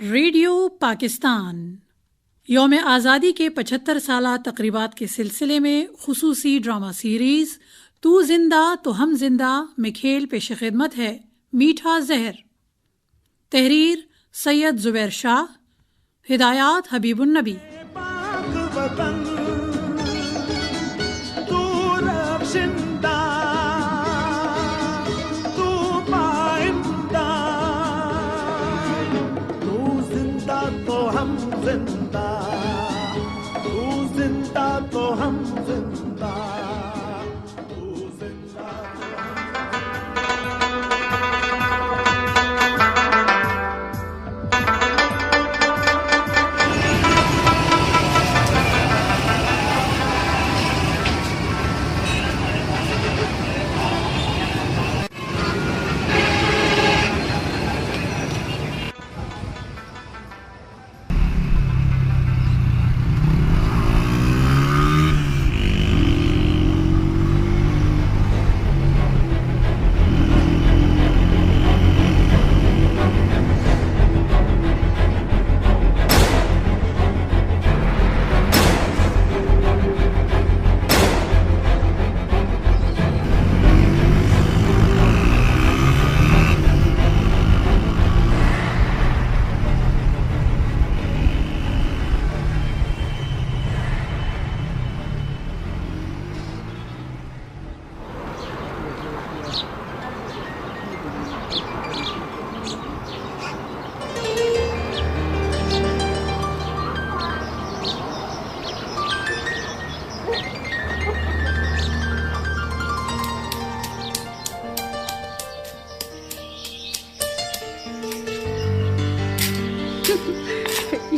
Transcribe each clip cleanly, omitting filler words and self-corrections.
Radio Pakistan यौम आज़ादी के 75 साला तक़रीबात के सिलसिले में खुसूसी ड्रामा सीरीज़ तू जिंदा तो हम जिंदा में खेल पेश खिदमत है मीठा जहर। तहरीर सैयद ज़ुबैर शाह, हिदायत हबीबुन नबी।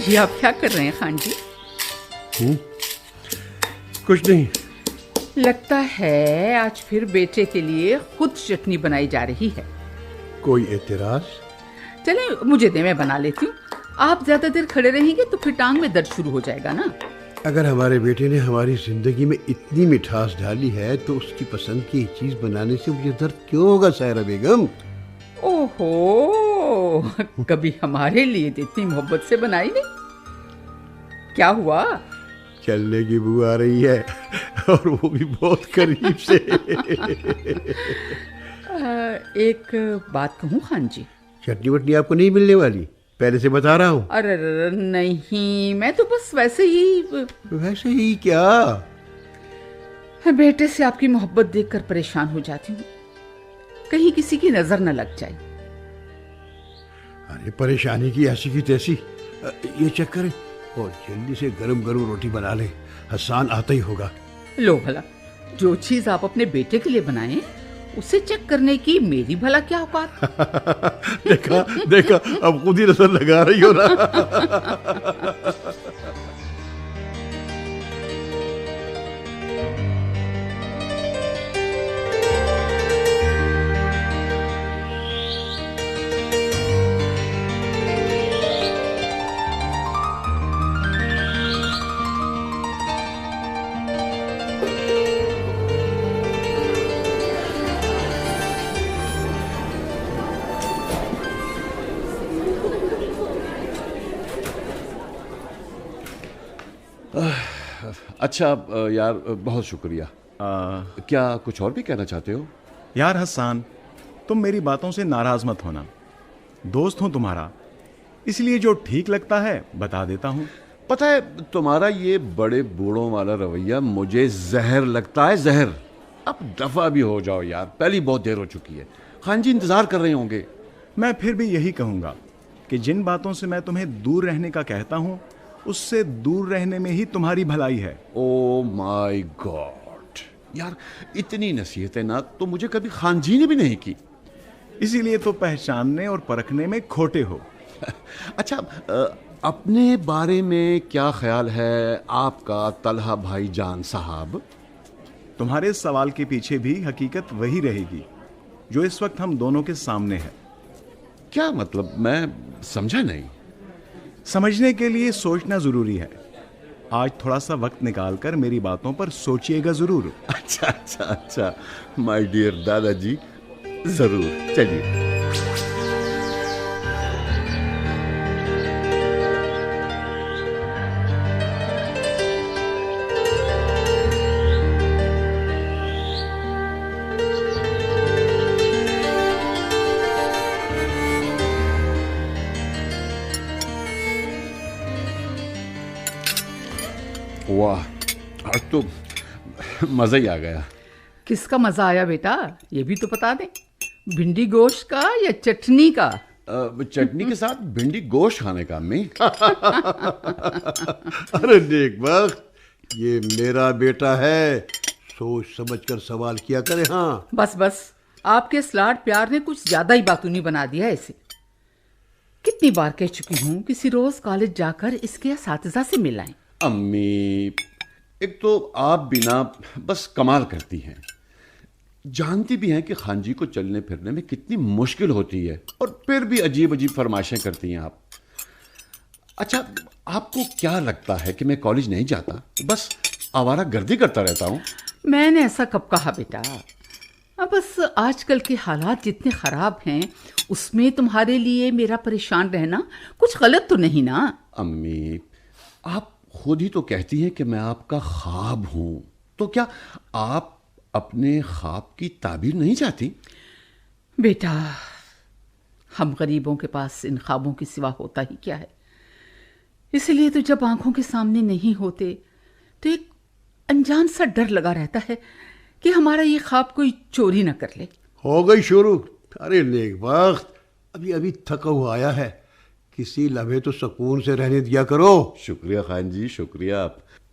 ये आप क्या कर रहे हैं खान जी? कुछ नहीं। लगता है आज फिर बेटे के लिए खुद चटनी बनाई जा रही है। कोई एतराज? चले मुझे दे, मैं बना लेती हूँ। आप ज्यादा देर खड़े रहेंगे तो फिर टांग में दर्द शुरू हो जाएगा ना। अगर हमारे बेटे ने हमारी जिंदगी में इतनी मिठास डाली है तो उसकी पसंद की चीज बनाने से मुझे दर्द क्यों होगा सायरा बेगम? ओहो, कभी हमारे लिए इतनी मोहब्बत से बनाई नहीं? क्या हुआ? चलने की बू आ रही है और वो भी बहुत करीब से। एक बात कहूँ खान जी? चटनी वटनी आपको नहीं मिलने वाली, पहले से बता रहा हूँ। अरे नहीं, मैं तो बस वैसे ही। वैसे ही क्या? बेटे से आपकी मोहब्बत देखकर परेशान हो जाती हूँ, कहीं किसी की नजर न लग जाए। अरे परेशानी की ऐसी की तैसी, ये चेक करें और जल्दी से गरम गरम रोटी बना ले, हसन आता ही होगा। लो भला, जो चीज आप अपने बेटे के लिए बनाएं उसे चेक करने की मेरी भला क्या औकात? देखा अब खुद ही नजर लगा रही हो ना। अच्छा यार, बहुत शुक्रिया। क्या कुछ और भी कहना चाहते हो? यार हसन, तुम मेरी बातों से नाराज मत होना। दोस्त हूं तुम्हारा, इसलिए जो ठीक लगता है बता देता हूं। पता है, तुम्हारा ये बड़े बूढ़ों वाला रवैया मुझे जहर लगता है, जहर। अब दफा भी हो जाओ यार, पहली बहुत देर हो चुकी है। खान जी इंतजार कर रहे होंगे। मैं फिर भी यही कहूंगा कि जिन बातों से मैं तुम्हें दूर रहने का कहता हूं उससे दूर रहने में ही तुम्हारी भलाई है। ओ माय गॉड यार, इतनी नसीहतें ना तो मुझे कभी खान जी ने भी नहीं की। इसीलिए तो पहचानने और परखने में खोटे हो। अच्छा, अपने बारे में क्या ख्याल है आपका तलहा भाईजान साहब? तुम्हारे सवाल के पीछे भी हकीकत वही रहेगी जो इस वक्त हम दोनों के सामने है। क्या मतलब? मैं समझा नहीं। समझने के लिए सोचना जरूरी है। आज थोड़ा सा वक्त निकालकर मेरी बातों पर सोचिएगा जरूर। अच्छा अच्छा अच्छा, माय डियर दादाजी, जरूर। चलिए। वाह, आज तो मज़ा ही आ गया। किसका मजा आया बेटा, ये भी तो बता दे। भिंडी गोश्त का या चटनी का? चटनी के साथ भिंडी गोश्त खाने का अम्मी। अरे नेक वक्त, ये मेरा बेटा है, सोच समझ कर सवाल किया करे। हाँ बस बस, आपके स्लाड प्यार ने कुछ ज्यादा ही बातूनी बना दिया इसे। कितनी बार कह चुकी हूँ किसी रोज कॉलेज जाकर इसके असातिज़ा से मिलाएं। अम्मी, एक तो आप बिना बस कमाल करती हैं, जानती भी हैं कि खान जी को चलने फिरने में कितनी मुश्किल होती है, और फिर भी अजीब अजीब फरमाइशें करती हैं आप। अच्छा, आपको क्या लगता है कि मैं कॉलेज नहीं जाता, बस आवारा गर्दी करता रहता हूँ? मैंने ऐसा कब कहा बेटा? अब बस आजकल के हालात जितने खराब हैं, उसमें तुम्हारे लिए मेरा परेशान रहना कुछ गलत तो नहीं ना? अम्मी, आप खुद ही तो कहती हैं कि मैं आपका ख्वाब हूं, तो क्या आप अपने ख्वाब की ताबीर नहीं चाहती? बेटा, हम गरीबों के पास इन ख्वाबों के सिवा होता ही क्या है। इसलिए तो जब आंखों के सामने नहीं होते तो एक अनजान सा डर लगा रहता है कि हमारा ये ख्वाब कोई चोरी न कर ले। हो गई शुरू। अरे नेक वक्त, अभी अभी थका हुआ आया है, किसी लम्हे तो सुकून से रहने दिया करो। शुक्रिया खान जी, शुक्रिया।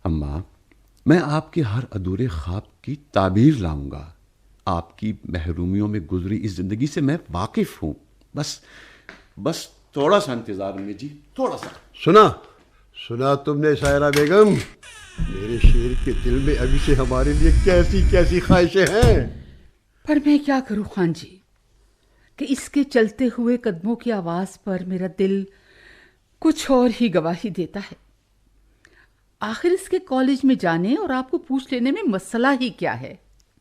अम्मा, मैं आपके हर अधूरे ख्वाब की ताबीर लाऊंगा। आपकी महरूमियों में गुजरी इस जिंदगी से मैं वाकिफ हूं। बस थोड़ा सा इंतजार में जी, थोड़ा सा। सुना तुमने शायरा बेगम, मेरे शेर के दिल में अभी से हमारे लिए कैसी कैसी ख्वाहिशें हैं। पर मैं क्या करूं खान जी कि इसके चलते हुए कदमों की आवाज पर मेरा दिल कुछ और ही गवाही देता है। आखिर इसके कॉलेज में जाने और आपको पूछ लेने में मसला ही क्या है?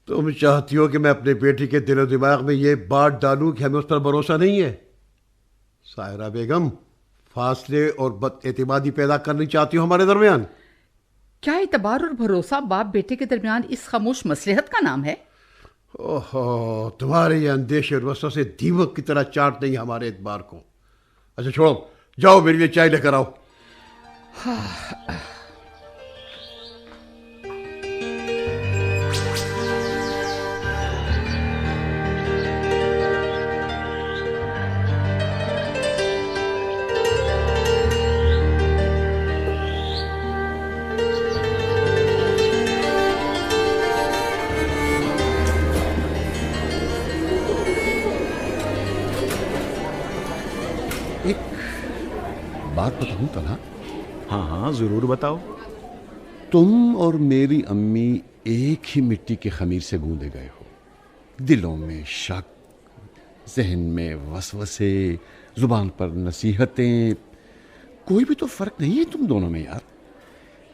तुम चाहती हो कि मैं अपने बेटी के दिलो दिमाग में ये बात डालूं कि हमें उस पर भरोसा नहीं है? सायरा बेगम, फासले और बदएतिमादी पैदा करनी चाहती हो हमारे दरमियान? क्या एतबार और भरोसा बाप बेटे के दरमियान इस खामोश मसलहत का नाम है? ओहो, तुम्हारे ये अंदेशे और वसवसे से दीमक की तरह चाट देंगे हमारे एतबार को। अच्छा छोड़ो, जाओ मेरे लिए चाय लेकर आओ। बात बताऊं तला? हाँ जरूर बताओ। तुम और मेरी अम्मी एक ही मिट्टी के खमीर से गूंदे गए हो। दिलों में शक, जहन में वसवसे, जुबान पर नसीहतें, कोई भी तो फर्क नहीं है तुम दोनों में यार।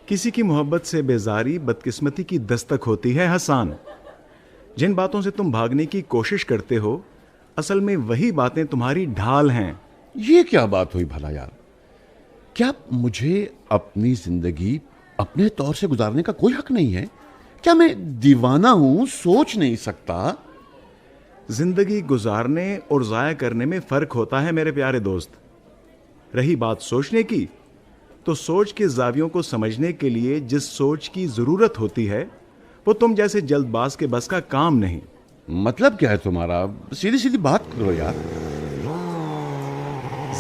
किसी की मोहब्बत से बेजारी बदकिस्मती की दस्तक होती है हसन। जिन बातों से तुम भागने की कोशिश करते हो, असल में वही बातें तुम्हारी ढाल हैं। ये क्या बात हुई भला यार? क्या मुझे अपनी जिंदगी अपने तौर से गुजारने का कोई हक नहीं है? क्या मैं दीवाना हूं, सोच नहीं सकता? जिंदगी गुजारने और जाया करने में फर्क होता है मेरे प्यारे दोस्त। रही बात सोचने की, तो सोच के जावियों को समझने के लिए जिस सोच की जरूरत होती है, वो तुम जैसे जल्दबाज के बस का काम नहीं। मतलब क्या है तुम्हारा? सीधी सीधी बात करो यार।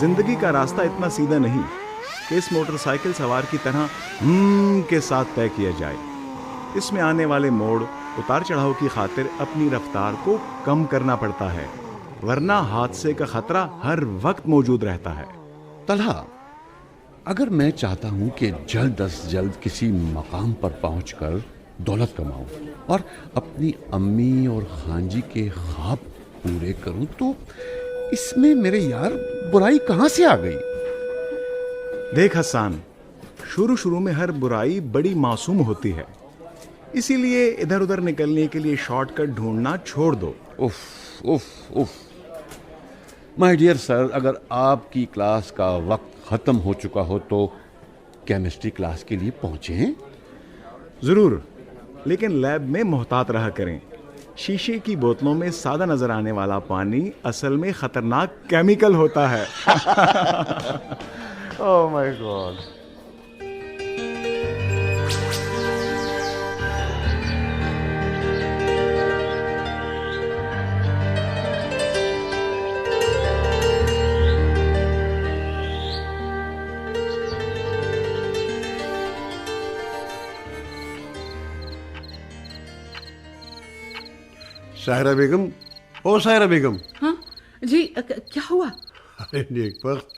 जिंदगी का रास्ता इतना सीधा नहीं कि इस मोटरसाइकिल सवार की तरह के साथ तय किया जाए। इसमें आने वाले मोड़, उतार चढ़ाव की खातिर अपनी रफ्तार को कम करना पड़ता है, वरना हादसे का खतरा हर वक्त मौजूद रहता है। तलहा, अगर मैं चाहता हूं कि जल्द अज जल्द किसी मकाम पर पहुंचकर दौलत कमाऊं और अपनी अम्मी और खान जी के ख्वाब पूरे करूं, तो इसमें मेरे यार बुराई कहां से आ गई? देख हसन, शुरू में हर बुराई बड़ी मासूम होती है, इसीलिए इधर उधर निकलने के लिए शॉर्टकट ढूंढना छोड़ दो। उफ उफ उफ। माय डियर सर, अगर आपकी क्लास का वक्त खत्म हो चुका हो तो केमिस्ट्री क्लास के लिए पहुंचे? जरूर, लेकिन लैब में मोहतात रहा करें। शीशे की बोतलों में सादा नजर आने वाला पानी असल में खतरनाक केमिकल होता है। Oh my god. Saira Begum, ओ सायरा बेगम। हाँ जी, क्या हुआ? अरे नेकबख्त,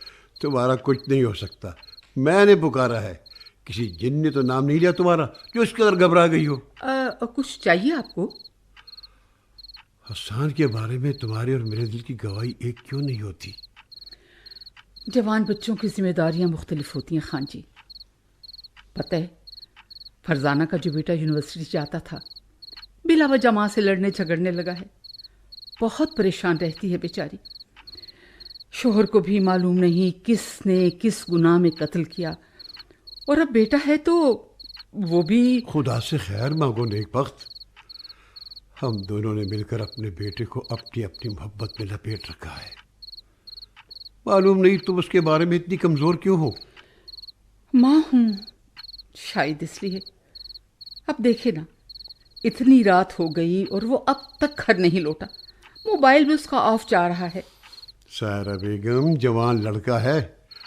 तुम्हारा कुछ नहीं हो सकता। मैंने पुकारा है, किसी जिन ने तो नाम नहीं लिया तुम्हारा जो इस कदर घबरा गई हो। कुछ चाहिए आपको? हसन के बारे में तुम्हारे और मेरे दिल की गवाही एक क्यों नहीं होती? जवान बच्चों की जिम्मेदारियां मुख्तलिफ होती हैं खान जी। पता है, फरजाना का जो बेटा यूनिवर्सिटी जाता था बिला वजह माँ से लड़ने झगड़ने लगा है। बहुत परेशान रहती है बेचारी। शोहर को भी मालूम नहीं किसने किस गुनाह में कत्ल किया, और अब बेटा है तो वो भी। खुदा से खैर मांगो नेकबख्त। हम दोनों ने मिलकर अपने बेटे को अपनी अपनी मोहब्बत में लपेट रखा है। मालूम नहीं तुम उसके बारे में इतनी कमजोर क्यों हो? माँ हूं, शायद इसलिए। अब देखे ना, इतनी रात हो गई और वो अब तक घर नहीं लौटा। मोबाइल भी उसका ऑफ जा रहा है। सायरा बेगम जवान लड़का है,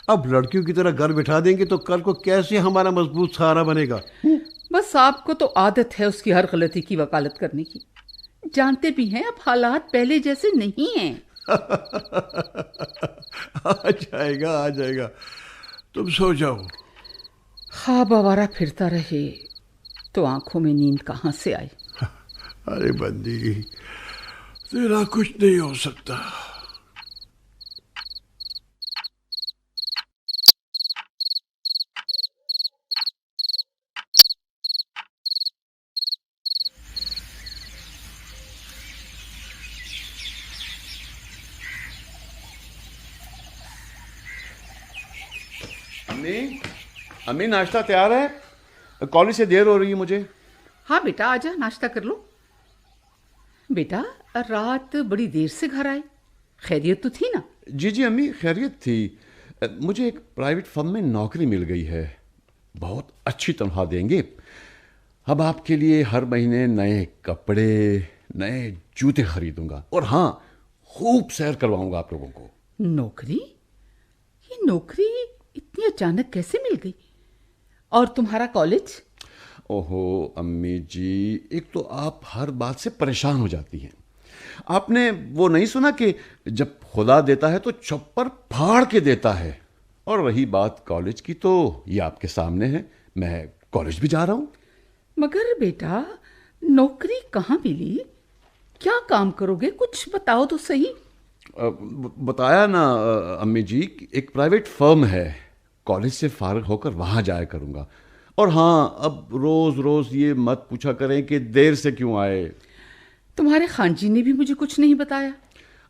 अब लड़कियों की तरह घर बिठा देंगे तो कल को कैसे हमारा मजबूत सहारा बनेगा? बस आपको तो आदत है उसकी हर गलती की वकालत करने की। जानते भी हैं अब हालात पहले जैसे नहीं हैं। आ जाएगा आ जाएगा, तुम सो जाओ। ख्वाब आवारा फिरता रहे तो आंखों में नींद कहाँ से आए। अरे बंदी, तेरा कुछ नहीं हो सकता। अम्मी, अम्मी नाश्ता तैयार है? कॉलेज से देर हो रही है मुझे। हाँ बेटा, आजा नाश्ता कर लो। बेटा, रात बड़ी देर से घर आए, खैरियत तो थी ना? जी जी अम्मी, खैरियत थी। मुझे एक प्राइवेट फर्म में नौकरी मिल गई है, बहुत अच्छी तनख्वाह देंगे। अब आपके लिए हर महीने नए कपड़े, नए जूते खरीदूंगा, और हाँ, खूब सैर करवाऊंगा आप लोगों को। नौकरी? ये नौकरी इतनी अचानक कैसे मिल गई? और तुम्हारा कॉलेज? ओहो अम्मी जी, एक तो आप हर बात से परेशान हो जाती हैं। आपने वो नहीं सुना कि जब खुदा देता है तो छप्पर फाड़ के देता है? और रही बात कॉलेज की, तो ये आपके सामने है, मैं कॉलेज भी जा रहा हूं। मगर बेटा, नौकरी कहाँ मिली? क्या काम करोगे, कुछ बताओ तो सही। बताया ना अम्मी जी, एक प्राइवेट फर्म है, कॉलेज से फारिग होकर वहां जाया करूंगा। और हाँ, अब रोज रोज ये मत पूछा करें कि देर से क्यों आए। तुम्हारे खान जी ने भी मुझे कुछ नहीं बताया।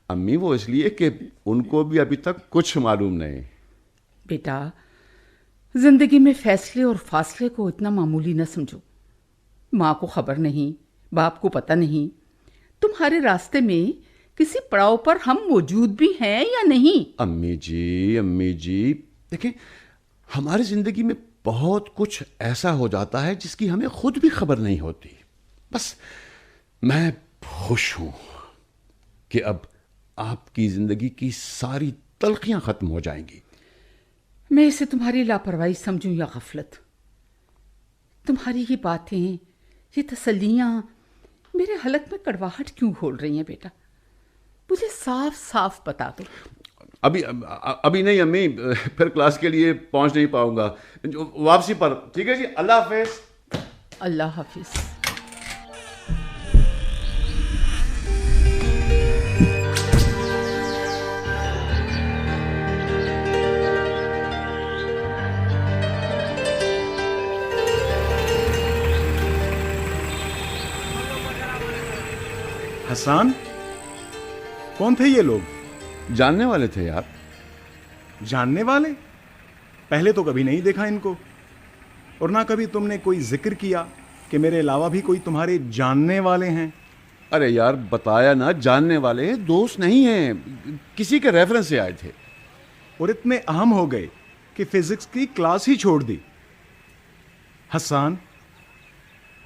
अम्मी, वो इसलिए कि उनको भी अभी तक कुछ मालूम नहीं। बेटा, जिंदगी में फैसले और फासले को इतना मामूली न समझो। माँ को खबर नहीं, बाप को पता नहीं, तुम्हारे रास्ते में किसी पड़ाव पर हम मौजूद भी हैं या नहीं। अम्मी जी, देखें, हमारी जिंदगी में बहुत कुछ ऐसा हो जाता है जिसकी हमें खुद भी खबर नहीं होती। बस मैं खुश हूं कि अब आपकी जिंदगी की सारी तलखियां खत्म हो जाएंगी। मैं इसे तुम्हारी लापरवाही समझूं या गफलत? तुम्हारी ये बातें, ये तसल्लियां मेरे हलक में कड़वाहट क्यों घोल रही हैं बेटा? मुझे साफ साफ बता दो। अभी नहीं अम्मी, फिर क्लास के लिए पहुंच नहीं पाऊंगा, वापसी पर। ठीक है जी, अल्लाह हाफिज। अल्लाह हाफिज। हसन, कौन थे ये लोग? जानने वाले थे यार। जानने वाले? पहले तो कभी नहीं देखा इनको, और ना कभी तुमने कोई जिक्र किया कि मेरे अलावा भी कोई तुम्हारे जानने वाले हैं। अरे यार, बताया ना, जानने वाले, दोस्त नहीं हैं, किसी के रेफरेंस से आए थे। और इतने अहम हो गए कि फिजिक्स की क्लास ही छोड़ दी। हसन,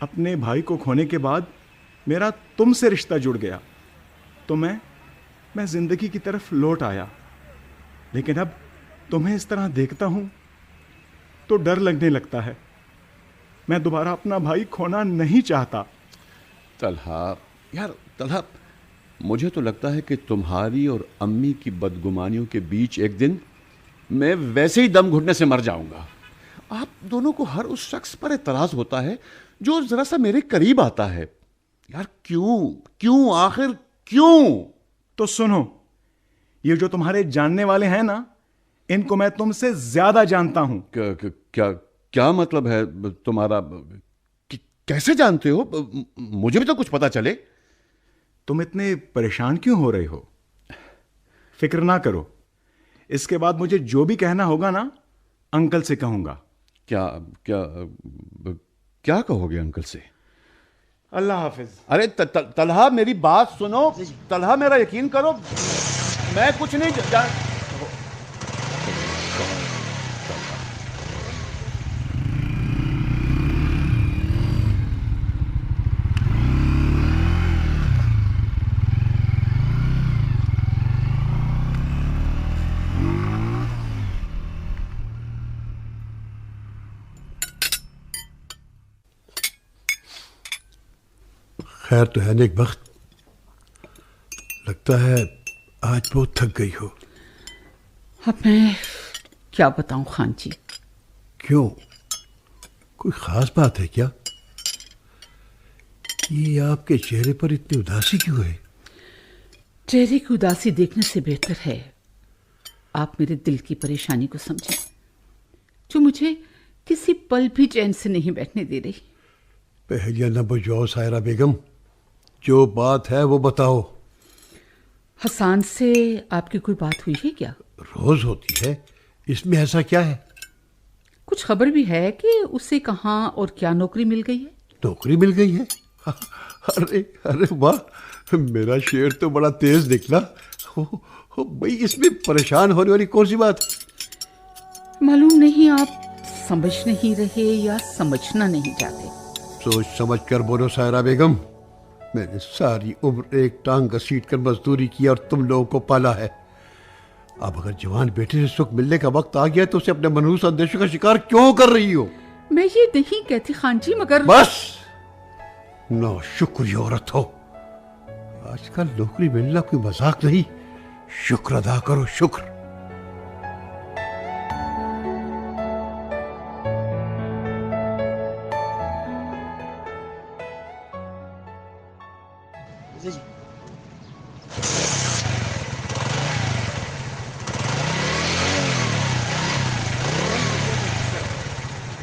अपने भाई को खोने के बाद मेरा तुमसे रिश्ता जुड़ गया, तो मैं जिंदगी की तरफ लौट आया। लेकिन अब तुम्हें इस तरह देखता हूं तो डर लगने लगता है। मैं दोबारा अपना भाई खोना नहीं चाहता। तलहा यार, तलहा, मुझे तो लगता है कि तुम्हारी और अम्मी की बदगुमानियों के बीच एक दिन मैं वैसे ही दम घुटने से मर जाऊंगा। आप दोनों को हर उस शख्स पर एतराज होता है जो जरा सा मेरे करीब आता है। यार क्यों क्यों आखिर क्यों? तो सुनो, ये जो तुम्हारे जानने वाले हैं ना, इनको मैं तुमसे ज्यादा जानता हूं। क्या क्या मतलब है तुम्हारा? कैसे जानते हो? मुझे भी तो कुछ पता चले। तुम इतने परेशान क्यों हो रहे हो? फिक्र ना करो, इसके बाद मुझे जो भी कहना होगा ना, अंकल से कहूंगा। क्या क्या क्या कहोगे अंकल से? अल्लाह हाफिज। अरे तलहा, मेरी बात सुनो। तलहा, मेरा यकीन करो, मैं कुछ नहीं जान। खैर तो है नेक बख्त, लगता है आज बहुत थक गई हो। अब मैं क्या बताऊं खान जी। क्यों, कोई खास बात है क्या? ये आपके चेहरे पर इतनी उदासी क्यों है? चेहरे की उदासी देखने से बेहतर है आप मेरे दिल की परेशानी को समझें, जो मुझे किसी पल भी चैन से नहीं बैठने दे रही। पहलिया न बुझाओ सायरा बेगम, जो बात है वो बताओ। हसान से आपकी कोई बात हुई है क्या? रोज होती है, इसमें ऐसा क्या है? कुछ खबर भी है कि उसे कहाँ और क्या नौकरी मिल गई है? नौकरी मिल गई है? अरे अरे वाह, मेरा शेर तो बड़ा तेज निकला। भाई, इसमें परेशान होने वाली कौन सी बात? मालूम नहीं आप समझ नहीं रहे या समझना नहीं चाहते। सोच समझ कर बोलो सायरा बेगम। मैंने सारी उम्र एक टांग घसीट कर मजदूरी की और तुम लोगों को पाला है। अब अगर जवान बेटे से सुख मिलने का वक्त आ गया तो उसे अपने मनहूस अंदेशों का शिकार क्यों कर रही हो? मैं ये नहीं कहती खान जी, मगर बस, नाशुक्र औरत हो। आजकल नौकरी मिलना कोई मजाक नहीं। शुक्र अदा करो, शुक्र।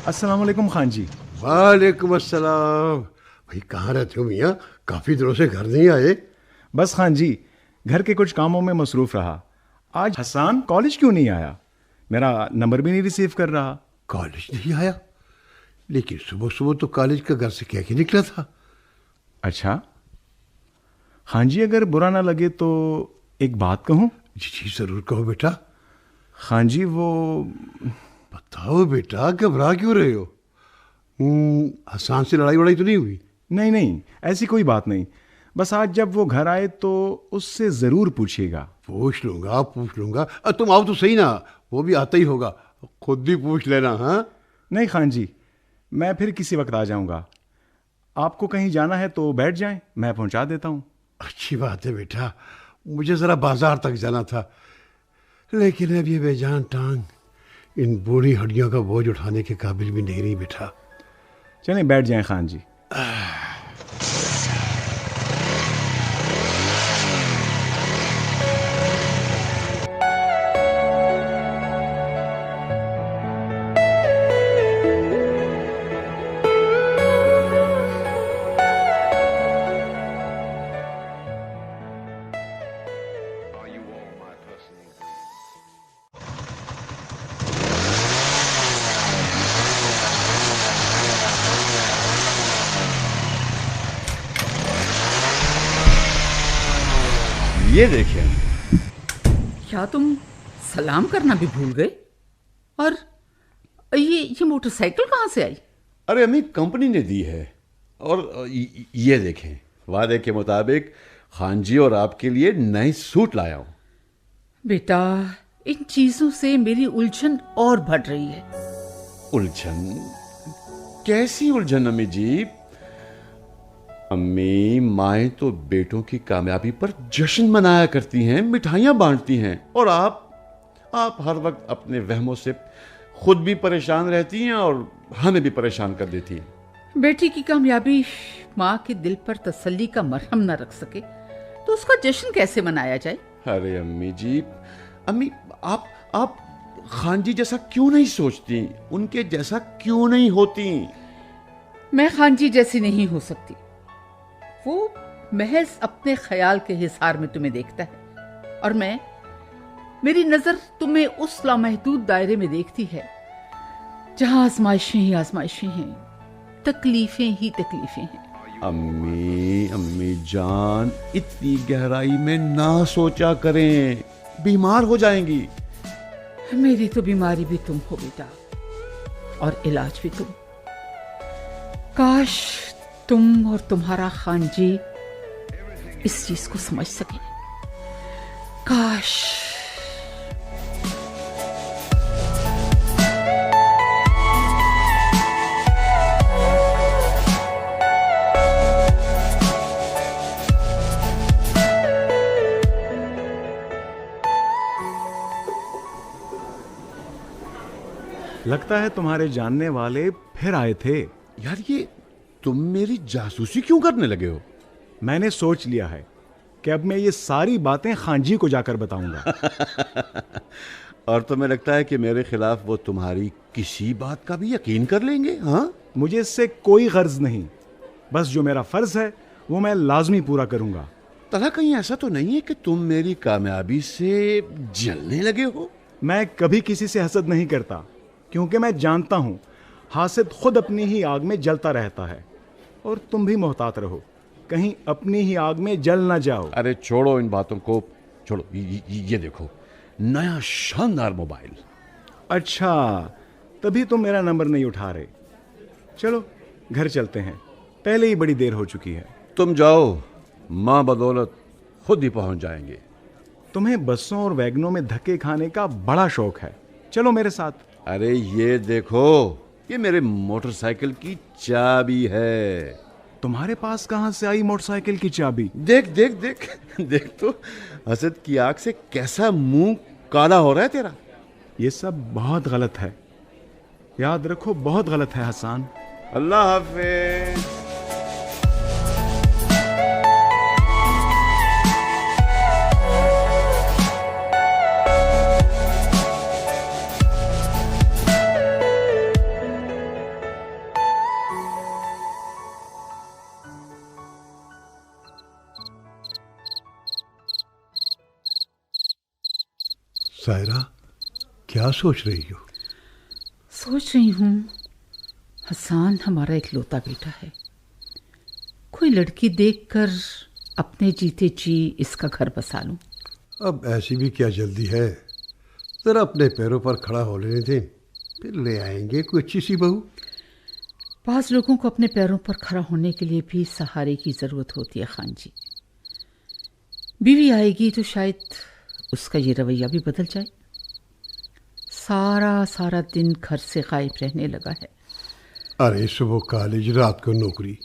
अस्सलाम वालेकुम खान जी। वालेकुम अस्सलाम। भाई, कहाँ रहते हो मियाँ? काफी दिनों से घर नहीं आए। बस खान जी, घर के कुछ कामों में मसरूफ रहा। आज हसान कॉलेज क्यों नहीं आया? मेरा नंबर भी नहीं रिसीव कर रहा। कॉलेज नहीं आया? लेकिन सुबह सुबह तो कॉलेज का घर से कह के निकला था। अच्छा खान जी, अगर बुरा ना लगे तो एक बात कहूं? जी जी, जरूर कहो बेटा। खान जी, वो बताओ बेटा, घबरा क्यों रहे हो? हसान से लड़ाई वड़ाई तो नहीं हुई? नहीं नहीं, ऐसी कोई बात नहीं। बस आज जब वो घर आए तो उससे जरूर पूछिएगा। पूछ लूंगा, पूछ लूंगा। तुम आओ तो सही ना, वो भी आता ही होगा। खुद ही पूछ लेना। हाँ नहीं खान जी, मैं फिर किसी वक्त आ जाऊंगा। आपको कहीं जाना है तो बैठ जाएं, मैं पहुंचा देता हूं। अच्छी बात है बेटा, मुझे जरा बाजार तक जाना था, लेकिन अब ये बेजान टांग इन बूढ़ी हड्डियों का बोझ उठाने के काबिल भी नहीं रही बेटा। चलें बैठ जाएं खान जी। ये देखें। क्या तुम सलाम करना भी भूल गए? और ये मोटरसाइकिल कहाँ से आई? अरे अम्मी, कंपनी ने दी है। और ये देखें, वादे के मुताबिक खान जी और आपके लिए नए सूट लाया हूं। बेटा, इन चीजों से मेरी उलझन और बढ़ रही है। उलझन? कैसी उलझन अम्मी जी? अम्मी, माएँ तो बेटों की कामयाबी पर जश्न मनाया करती हैं, मिठाइयाँ बांटती हैं, और आप हर वक्त अपने वहमों से खुद भी परेशान रहती हैं और हमें भी परेशान कर देती हैं। बेटी की कामयाबी माँ के दिल पर तसल्ली का मरहम न रख सके तो उसका जश्न कैसे मनाया जाए? अरे अम्मी जी, अम्मी आप खान जी जैसा क्यों नहीं सोचती, उनके जैसा क्यों नहीं होती? मैं खान जी जैसी नहीं हो सकती। वो महज अपने ख्याल के हिसार में तुम्हें देखता है और मेरी नजर तुम्हें उस लामहदूद दायरे में देखती है जहां आजमाइशें ही आजमाइशें हैं, तकलीफें ही तकलीफें हैं। अम्मी जान, इतनी गहराई में ना सोचा करें, बीमार हो जाएंगी। मेरी तो बीमारी भी तुम हो बेटा, और इलाज भी तुम। काश तुम और तुम्हारा खान जी इस चीज को समझ सके। काश। लगता है तुम्हारे जानने वाले फिर आए थे। यार, ये तुम मेरी जासूसी क्यों करने लगे हो? मैंने सोच लिया है कि अब मैं ये सारी बातें खान जी को जाकर बताऊंगा। और तुम्हें लगता है कि मेरे खिलाफ वो तुम्हारी किसी बात का भी यकीन कर लेंगे? हाँ, मुझे इससे कोई गर्ज नहीं, बस जो मेरा फर्ज है वो मैं लाजमी पूरा करूंगा। तला कहीं ऐसा तो नहीं है कि तुम मेरी कामयाबी से जलने लगे हो? मैं कभी किसी से हसद नहीं करता, क्योंकि मैं जानता हूं हासिद खुद अपनी ही आग में जलता रहता है। और तुम भी मोहतात रहो, कहीं अपनी ही आग में जल ना जाओ। अरे छोड़ो इन बातों को, छोड़ो। ये देखो, नया शानदार मोबाइल। अच्छा, तभी तुम मेरा नंबर नहीं उठा रहे। चलो घर चलते हैं, पहले ही बड़ी देर हो चुकी है। तुम जाओ, माँ बदौलत खुद ही पहुंच जाएंगे। तुम्हें बसों और वैगनों में धक्के खाने का बड़ा शौक है, चलो मेरे साथ। अरे ये देखो, ये मेरे मोटरसाइकिल की चाबी है। तुम्हारे पास कहां से आई मोटरसाइकिल की चाबी? देख देख देख देख तो, हसद की आग से कैसा मुंह काला हो रहा है तेरा। ये सब बहुत गलत है, याद रखो, बहुत गलत है हसन। अल्लाह हाफिज। सायरा, क्या सोच रही हो? सोच रही हूँ हसन हमारा इकलौता बेटा है, कोई लड़की देखकर अपने जीते जी इसका घर बसा लूं। अब ऐसी भी क्या जल्दी है, जरा अपने पैरों पर खड़ा हो लेने दें, फिर ले आएंगे कोई अच्छी सी बहू। बाज लोगों को अपने पैरों पर खड़ा होने के लिए भी सहारे की जरूरत होती है खान जी। बीवी आएगी तो शायद उसका ये रवैया भी बदल जाए। सारा दिन घर से गायब रहने लगा है। अरे सुबह कॉलेज, रात को नौकरी,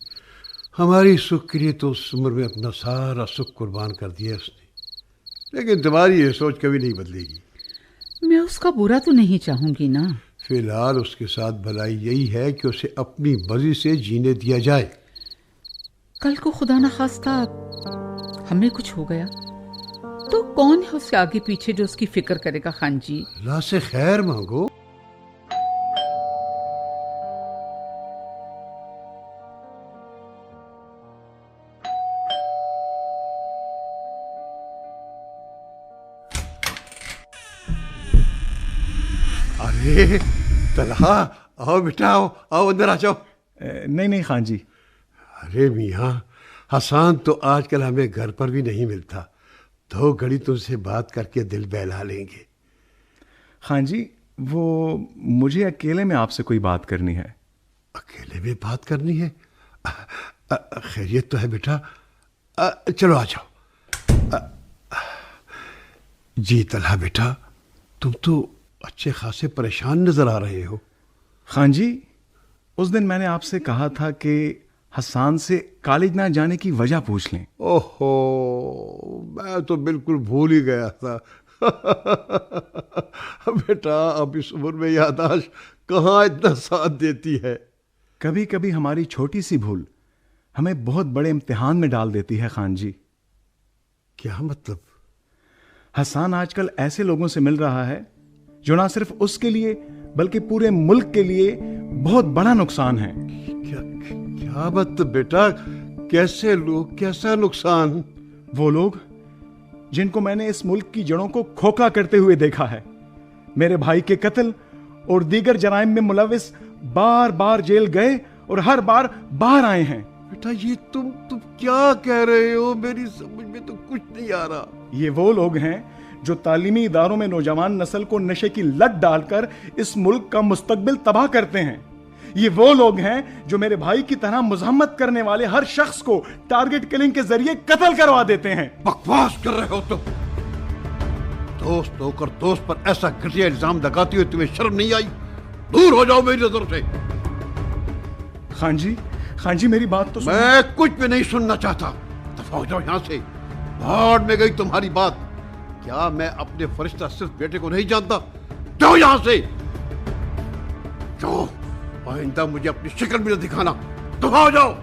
हमारी सुख के लिए तो उस उम्र में अपना सारा सुख कुर्बान कर दिया उसने। लेकिन तुम्हारी ये सोच कभी नहीं बदलेगी। मैं उसका बुरा तो नहीं चाहूंगी ना। फिलहाल उसके साथ भलाई यही है कि उसे अपनी मर्जी से जीने दिया जाए। कल को खुदा न खास्ता हमें कुछ हो गया तो कौन है उससे आगे पीछे जो उसकी फिक्र करेगा खान जी? अल्लाह से खैर मांगो। अरे तलहा, आओ बेटा, आओ अंदर आ जाओ। नहीं खान जी। अरे मियाँ, हसन तो आजकल हमें घर पर भी नहीं मिलता, 2 घड़ी तुमसे बात करके दिल बहला लेंगे। खान जी, वो मुझे अकेले में आपसे कोई बात करनी है। अकेले में बात करनी है? खैरियत तो है बेटा? चलो आ जाओ। जी तलहा बेटा, तुम तो अच्छे खासे परेशान नजर आ रहे हो। खान जी, उस दिन मैंने आपसे कहा था कि हसान से कॉलेज ना जाने की वजह पूछ लें। ओहो, मैं तो बिल्कुल भूल ही गया था। बेटा, अब इस उम्र में याददाश्त कहाँ इतना साथ देती है। कभी कभी हमारी छोटी सी भूल हमें बहुत बड़े इम्तिहान में डाल देती है खान जी। क्या मतलब? हसान आजकल ऐसे लोगों से मिल रहा है जो ना सिर्फ उसके लिए बल्कि पूरे मुल्क के लिए बहुत बड़ा नुकसान है। क्या बात बेटा, कैसे लोग, कैसा नुकसान? वो लोग जिनको मैंने इस मुल्क की जड़ों को खोखला करते हुए देखा है। मेरे भाई के कत्ल और दीगर जराइम में मुलविस बार बार जेल गए और हर बार बाहर आए हैं। बेटा, ये तुम क्या कह रहे हो? मेरी समझ में तो कुछ नहीं आ रहा। ये वो लोग हैं जो तालीमी इदारों में नौजवान नस्ल को नशे की लत डालकर इस मुल्क का मुस्तकबिल तबाह करते हैं। ये वो लोग हैं जो मेरे भाई की तरह मुजम्मत करने वाले हर शख्स को टारगेट किलिंग के जरिए कत्ल करवा देते हैं। बकवास कर रहे हो तुम। दोस्त होकर दोस्त पर ऐसा घटिया इल्जाम लगाते हुए तुम्हें शर्म नहीं आई? दूर हो जाओ मेरी नजर से। खान जी मेरी बात तो सुनो। मैं कुछ भी नहीं सुनना चाहता। दफा हो जाओ यहाँ से। भाड़ में गई तुम्हारी बात। क्या मैं अपने फरिश्ता सिर्फ बेटे को नहीं जानता? जाओ यहाँ से। जाओ, आइंदा मुझे अपनी शक्ल भी न दिखाना। दफा हो जाओ।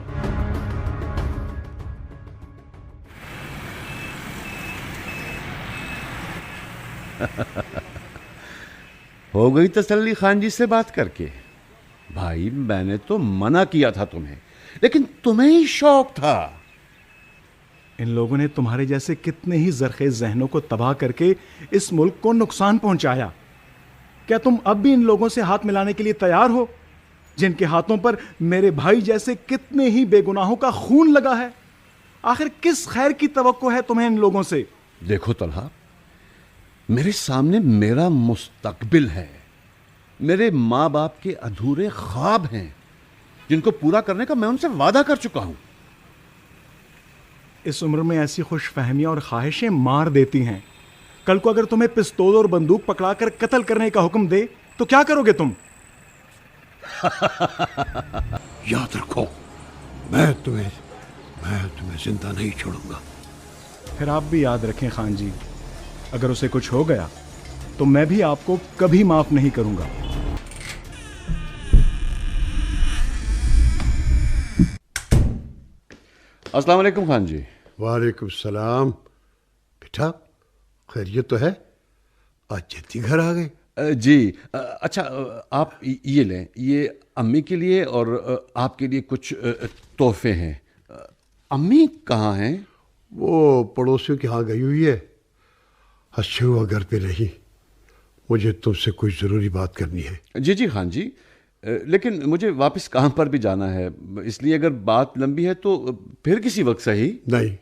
हो गई तसल्ली खान जी से बात करके? भाई, मैंने तो मना किया था तुम्हें, लेकिन तुम्हें ही शौक था। इन लोगों ने तुम्हारे जैसे कितने ही जरखेज जहनों को तबाह करके इस मुल्क को नुकसान पहुंचाया। क्या तुम अब भी इन लोगों से हाथ मिलाने के लिए तैयार हो, जिनके हाथों पर मेरे भाई जैसे कितने ही बेगुनाहों का खून लगा है? आखिर किस खैर की तवक्को है तुम्हें इन लोगों से? देखो तलहा, मेरे सामने मेरा मुस्तकबिल है। मेरे माँ बाप के अधूरे ख्वाब हैं जिनको पूरा करने का मैं उनसे वादा कर चुका हूं। इस उम्र में ऐसी खुशफहमियां और ख्वाहिशें मार देती हैं। कल को अगर तुम्हें पिस्तौल और बंदूक पकड़ाकर कत्ल करने का हुक्म दे तो क्या करोगे तुम? याद रखो, मैं तुम्हें जिंदा नहीं छोड़ूंगा। फिर आप भी याद रखें खान जी, अगर उसे कुछ हो गया तो मैं भी आपको कभी माफ नहीं करूंगा। अस्सलाम वालेकुम खान जी। वालेकुम सलाम। बेटा, खैरियत तो है? आज जल्दी घर आ गए। जी, अच्छा, आप ये लें, ये अम्मी के लिए और आपके लिए कुछ तोहफे हैं। अम्मी कहाँ हैं? वो पड़ोसियों के यहाँ गई हुई है। अच्छे हुआ घर पे रही। मुझे तुमसे कोई ज़रूरी बात करनी है। जी खान जी, लेकिन मुझे वापस काम पर भी जाना है, इसलिए अगर बात लंबी है तो फिर किसी वक्त सही। नहीं,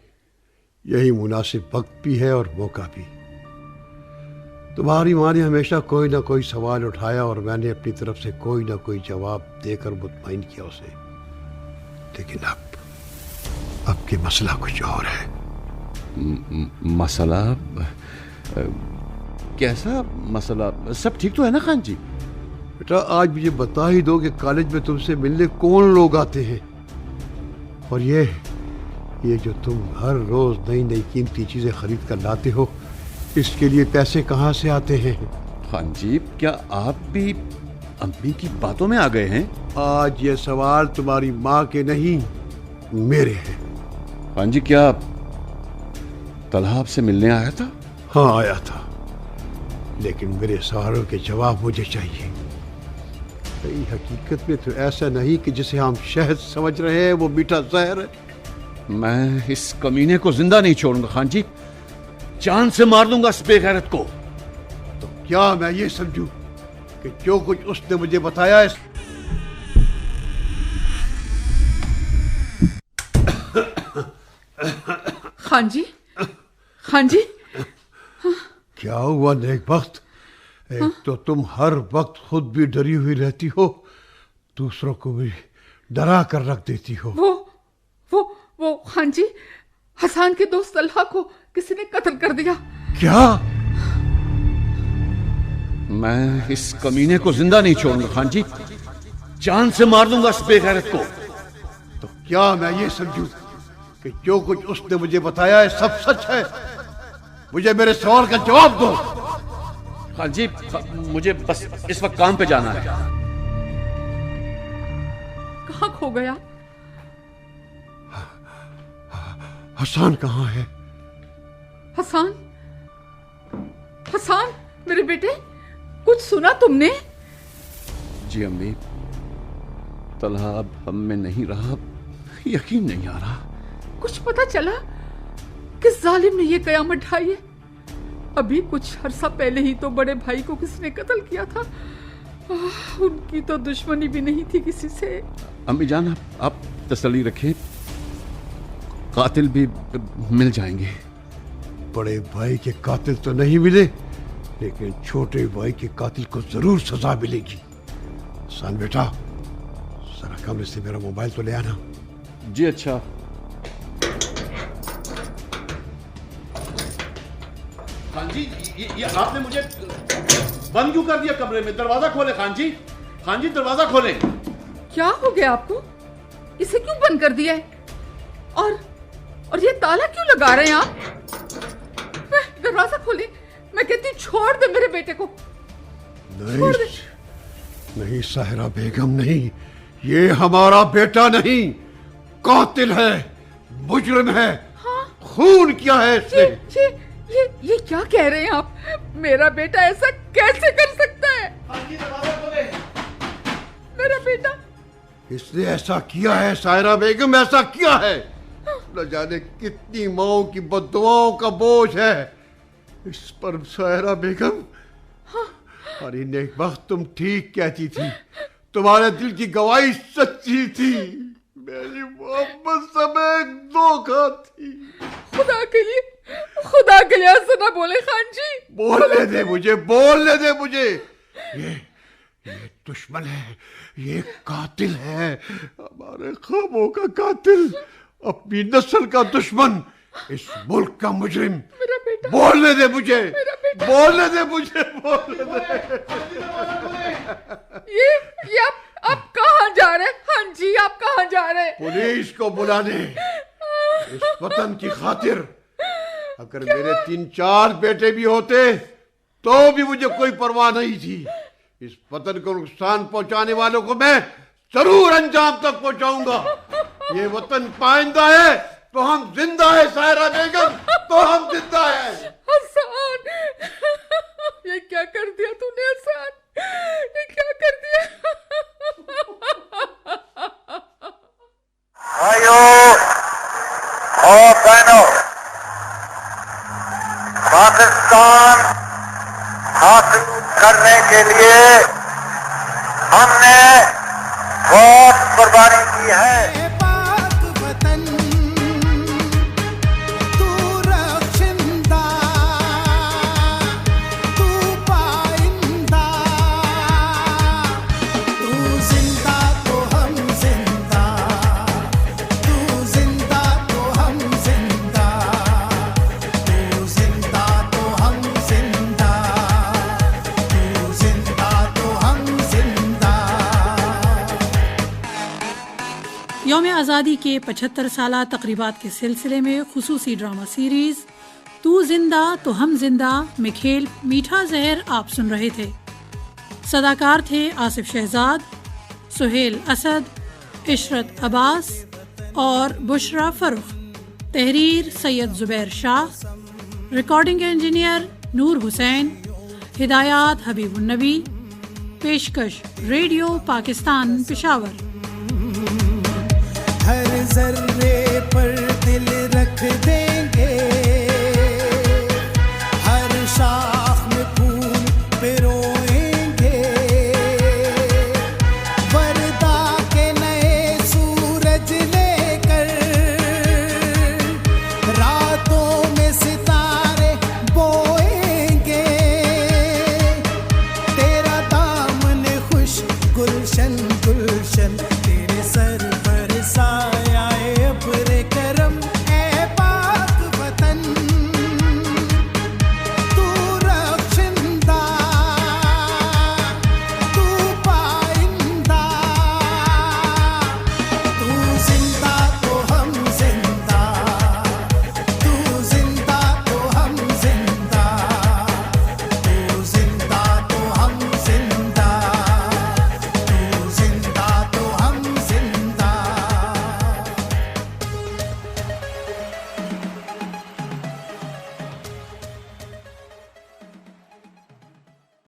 यही मुनासिब वक्त भी है और मौका भी। तुम्हारी माँ ने हमेशा कोई ना कोई सवाल उठाया और मैंने अपनी तरफ से कोई ना कोई जवाब देकर मुतमईन किया उसे। लेकिन अब के मसला कुछ और है। मसला? कैसा मसला? सब ठीक तो है ना खान जी? बेटा, आज मुझे बता ही दो कि कॉलेज में तुमसे मिलने कौन लोग आते हैं, और ये जो तुम हर रोज नई नई कीमती चीजें खरीद कर लाते हो, इसके लिए पैसे कहाँ से आते हैं? खान जी, क्या आप भी अम्मी की बातों में आ गए हैं? आज ये सवाल तुम्हारी माँ के नहीं, मेरे हैं। खान जी, क्या तलहा आपसे मिलने आया था? हाँ, आया था, लेकिन मेरे सवालों के जवाब मुझे चाहिए। हकीकत में तो ऐसा नहीं कि जिसे हम शहद समझ रहे हैं वो मीठा जहर है। मैं इस कमीने को जिंदा नहीं छोड़ूंगा खान जी, जान से मार दूंगा इस बेगैरत को। तो क्या मैं ये समझूं कि जो कुछ उसने मुझे बताया है? खान जी, खान जी, क्या हुआ नेकबख्त? एक तो तुम हर वक्त खुद भी डरी हुई रहती हो, दूसरों को भी डरा कर रख देती हो। वो खान जी, हसान के दोस्त तलहा को किसी ने कत्ल कर दिया। क्या? मैं इस कमीने को जिंदा नहीं छोड़ूंगा खान जी, जान से मार दूंगा इस बेगैरत को। तो क्या मैं ये समझूं कि जो कुछ उसने मुझे बताया है सब सच है? मुझे मेरे सवाल का जवाब दो। खान जी, मुझे बस इस वक्त काम पे जाना है। कहाँ खो गया? हसन कहाँ है? हसन, हसन मेरे बेटे, कुछ सुना तुमने? जी अम्मी, तलहा अब हम में नहीं रहा, यकीन नहीं आ रहा। कुछ पता चला किस जालिम ने ये कयामत ढाई है? अभी कुछ अरसा पहले ही तो बड़े भाई को किसने कत्ल किया था। उनकी तो दुश्मनी भी नहीं थी किसी से। अम्मी जान, आप तसल्ली रखें, कातिल भी मिल जाएंगे। बड़े भाई के कातिल तो नहीं मिले, लेकिन छोटे भाई के कातिल को जरूर सजा मिलेगी। सान बेटा, जरा कमरे से मेरा मोबाइल तो ले आना। जी अच्छा। खान जी, ये आपने मुझे बंद क्यों कर दिया कमरे में? दरवाजा खोले खान जी, खान जी दरवाजा खोले। क्या हो गया आपको? इसे क्यों बंद कर दिया है? और ये ताला क्यों लगा रहे हैं आप? दरवाजा खोले, मैं कहती छोड़ दे मेरे बेटे को। नहीं, नहीं साहिरा बेगम, नहीं, ये हमारा बेटा नहीं, कातिल है, मुजरिम है। हाँ? खून किया है इसने। ये क्या कह रहे हैं आप? मेरा बेटा ऐसा कैसे कर सकता है? मेरा बेटा, इसने ऐसा किया है साहिरा बेगम, ऐसा किया है। न जाने कितनी माओं की बद्दुआओं का बोझ है इस पर साहिरा बेगम। अरे नेकबख्त, तुम ठीक कहती थी, तुम्हारे दिल की गवाही सच्ची थी। मेरी मोहब्बत समय धोखा थी। खुदा के लिए ऐसा ना बोले खान जी। बोलने दे मुझे, बोलने दे मुझे। ये दुश्मन है, ये कातिल है, हमारे ख्वाबों का कातिल, अपनी नस्ल का दुश्मन, इस मुल्क का मुजरिम। मेरा बेटा, बोलने दे मुझे, बोलने दे मुझे, बोलने दे। ये आप कहाँ जा रहे हैं? हाँ जी, आप कहाँ जा रहे हैं? पुलिस को बुलाने, इस वतन की खातिर। अगर मेरे 3-4 बेटे भी होते तो भी मुझे कोई परवाह नहीं थी। इस वतन को नुकसान पहुंचाने वालों को मैं जरूर अंजाम तक पहुंचाऊंगा। ये वतन पाइंदा है तो हम जिंदा है साहिरा बेगम, तो हम जिंदा है। हसन, ये क्या कर दिया तूने हसन? ये क्या कर दिया? भाइयों और बहनों, पाकिस्तान हासिल करने के लिए हमने बहुत कुर्बानी की है। यौम आज़ादी के 75 साला तकरीबात के सिलसिले में खुसूसी ड्रामा सीरीज़ तू जिंदा तो हम जिंदा में खेल मीठा जहर आप सुन रहे थे। सदाकार थे आसिफ शहजाद, सुहेल असद, इशरत अब्बास और बुशरा फरुख। तहरीर सैयद जुबैर शाह। रिकॉर्डिंग इंजीनियर नूर हुसैन। हिदायत हबीबुन्नबी। पेशकश रेडियो पाकिस्तान पेशावर। हर जर्रे पर दिल रख देंगे, हर शाख में फूल पिरोएंगे, वर्दा के नए सूरज लेकर रातों में सितारे बोएंगे, तेरा दामन खुश गुलशन गुलशन